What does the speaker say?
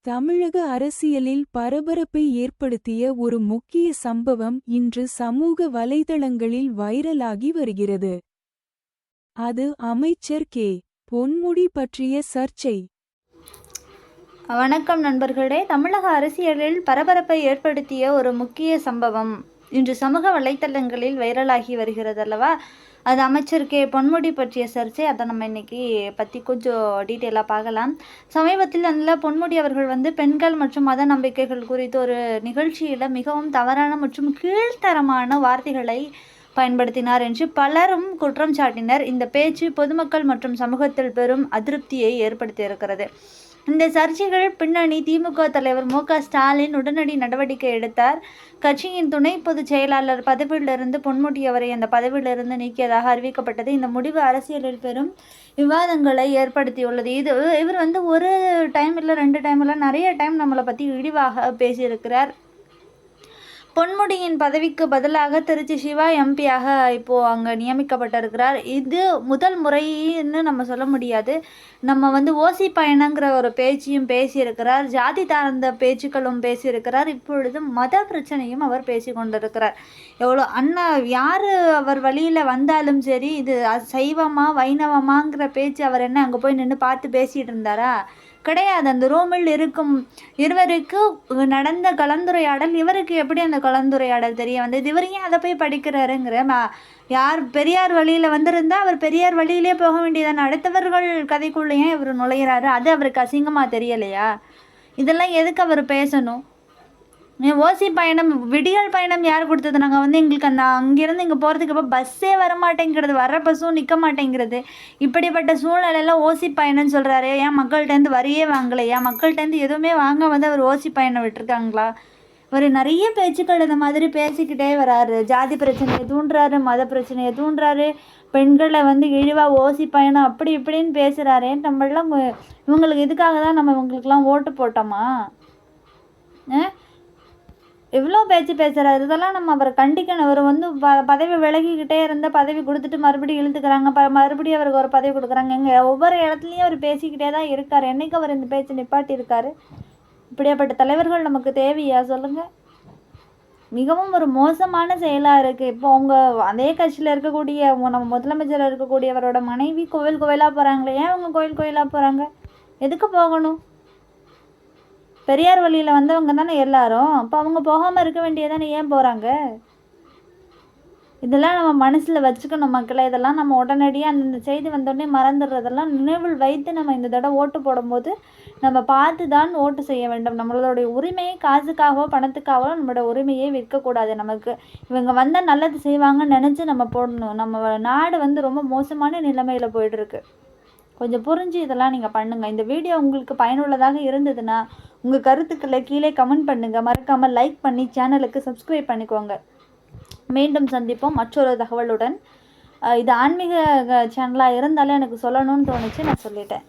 தமிழக அரசியலில் பரபரப்பை ஏற்படுத்திய ஒரு முக்கிய சம்பவம் இன்று சமூக வலைதளங்களில் வைரலாகி வருகிறது. அது அமைச்சர் கே. பொன்முடி பற்றிய சர்ச்சை. வணக்கம் நண்பர்களே. தமிழக அரசியலில் பரபரப்பை ஏற்படுத்திய ஒரு முக்கிய சம்பவம் இன்று சமூக வலைத்தளங்களில் வைரலாகி வருகிறது அல்லவா? அது அமைச்சர் கே. பொன்முடி பற்றிய சர்ச்சை. அதை நம்ம இன்னைக்கு பற்றி கொஞ்சம் டீட்டெயிலாக பார்க்கலாம். சமீபத்தில் அந்த பொன்முடி அவர்கள் பெண்கள் மற்றும் மத நம்பிக்கைகள் குறித்து ஒரு நிகழ்ச்சியில் மிகவும் தவறான மற்றும் கீழ்த்தரமான வார்த்தைகளை பயன்படுத்தினார் என்று பலரும் குற்றம் சாட்டினர். இந்த பேச்சு பொதுமக்கள் மற்றும் சமூகத்தில் பெரும் அதிருப்தியை ஏற்படுத்தியிருக்கிறது. இந்த சர்ச்சைகள் பின்னணி திமுக தலைவர் மு.க. ஸ்டாலின் உடனடி நடவடிக்கை எடுத்தார். கட்சியின் துணை பொதுச் செயலாளர் பதவியிலிருந்து பொன்முடி அவரை அந்த பதவியிலிருந்து நீக்கியதாக அறிவிக்கப்பட்டது. இந்த முடிவு அரசியலில் பெரும் விவாதங்களை ஏற்படுத்தியுள்ளது. இவர் ஒரு டைம் இல்லை, 2 டைம் இல்லை, நிறைய டைம் நம்மளை பற்றி இழிவாக பேசியிருக்கிறார். பொன்முடியின் பதவிக்கு பதிலாக திருச்சி சிவா எம்பியாக இப்போது அங்கே நியமிக்கப்பட்டிருக்கிறார். இது முதல் முறைன்னு நம்ம சொல்ல முடியாது. நம்ம ஓசி பயணங்கிற ஒரு பேச்சையும் பேசியிருக்கிறார். ஜாதி சார்ந்த பேச்சுக்களும் பேசியிருக்கிறார். இப்பொழுது மத பிரச்சனையும் அவர் பேசி கொண்டிருக்கிறார். எவ்வளோ யார் அவர் வழியில் வந்தாலும் சரி, இது சைவமா வைணவமாங்கிற பேச்சு அவர் என்ன அங்கே போய் நின்று பார்த்து பேசிகிட்டு இருந்தாரா? கிடையாது. அந்த ரூமில் இருக்கும் இருவருக்கு நடந்த கலந்துரையாடல் இவருக்கு எப்படி அந்த கலந்துரையாடல் தெரிய வந்தது? இவர் ஏன் அதை போய் படிக்கிறாருங்கிற யார் பெரியார் வழியில் வந்திருந்தால் அவர் பெரியார் வழியிலே போக வேண்டியதான, அடுத்தவர்கள் கதைக்குள்ளே ஏன் இவர் நுழையிறாரு? அது அவருக்கு அசிங்கமாக தெரியலையா? இதெல்லாம் எதுக்கு அவர் பேசணும்? ஓசி பயணம், விடியல் பயணம் யார் கொடுத்தது? நாங்கள் எங்களுக்கு அங்கேருந்து இங்கே போகிறதுக்கு இப்போ பஸ்ஸே வரமாட்டேங்கிறது, வர்ற பஸ்ஸும் நிற்க மாட்டேங்கிறது. இப்படிப்பட்ட சூழ்நிலையில் ஓசி பயணம்னு சொல்கிறாரு. ஏன் மக்கள்கிட்டேருந்து வரியே வாங்கலையா? மக்கள்கிட்டேருந்து எதுவுமே வாங்க அவர் ஓசி பயணம் விட்டுருக்காங்களா? ஒரு நிறைய பேச்சுக்கள் இந்த மாதிரி பேசிக்கிட்டே வராரு. ஜாதி பிரச்சனையை தூண்டுறாரு, மத பிரச்சனையை தூண்டுறாரு, பெண்களை இழிவாக ஓசி பயணம் அப்படி இப்படின்னு பேசுகிறாரு. நம்மளாம் இவங்களுக்கு இதுக்காக தான் நம்ம இவங்களுக்கெல்லாம் ஓட்டு போட்டோமா? எவ்வளோ பேச்சு பேசுகிறாரு. இதெல்லாம் நம்ம அவரை கண்டிக்கணும். அவர் பதவி விலகிக்கிட்டே இருந்தால் பதவி கொடுத்துட்டு மறுபடியும் இழுத்துக்கிறாங்க, மறுபடியும் அவருக்கு ஒரு பதவி கொடுக்குறாங்க. ஒவ்வொரு இடத்துலையும் அவர் பேசிக்கிட்டே தான் இருக்கார். என்றைக்கு அவர் இந்த பேச்சு நிப்பாட்டி இருக்காரு? இப்படியாப்பட்ட தலைவர்கள் நமக்கு தேவையா சொல்லுங்கள்? மிகவும் ஒரு மோசமான செயலாக இருக்குது. இப்போ அவங்க அதே கட்சியில் இருக்கக்கூடிய நம்ம முதலமைச்சர் இருக்கக்கூடியவரோட மனைவி கோவில் கோயிலாக போகிறாங்களே, ஏன் அவங்க கோயில் கோயிலாக போகிறாங்க? எதுக்கு போகணும்? பெரியார் வழியில் வந்தவங்க தானே எல்லாரும். அப்போ அவங்க போகாமல் இருக்க வேண்டியதானே, ஏன் போகிறாங்க? இதெல்லாம் நம்ம மனசில் வச்சுக்கணும் மக்களை. இதெல்லாம் நம்ம உடனடியாக அந்த செய்தி வந்தோடனே மறந்துடுறதெல்லாம் நினைவில் வைத்து நம்ம இந்த தடவை ஓட்டு போடும்போது நம்ம பார்த்து தான் ஓட்டு செய்ய வேண்டும். நம்மளுடைய உரிமையை காசுக்காகவோ பணத்துக்காகவோ நம்மளோட உரிமையை விற்கக்கூடாது. நமக்கு இவங்க வந்தால் நல்லது செய்வாங்கன்னு நினச்சி நம்ம போடணும். நம்ம நாடு ரொம்ப மோசமான நிலைமையில் போய்ட்டுருக்கு. கொஞ்சம் புரிஞ்சு இதெல்லாம் நீங்கள் பண்ணுங்கள். இந்த வீடியோ உங்களுக்கு பயனுள்ளதாக இருந்ததுன்னா உங்கள் கருத்துக்களை கீழே கமெண்ட் பண்ணுங்கள். மறக்காமல் லைக் பண்ணி சேனலுக்கு சப்ஸ்கிரைப் பண்ணிக்கோங்க. மீண்டும் சந்திப்போம் மற்றொரு தகவலுடன். இது ஆன்மீக சேனலாக இருந்தாலும் எனக்கு சொல்லணும்னு தோணுச்சு, நான் சொல்லிட்டேன்.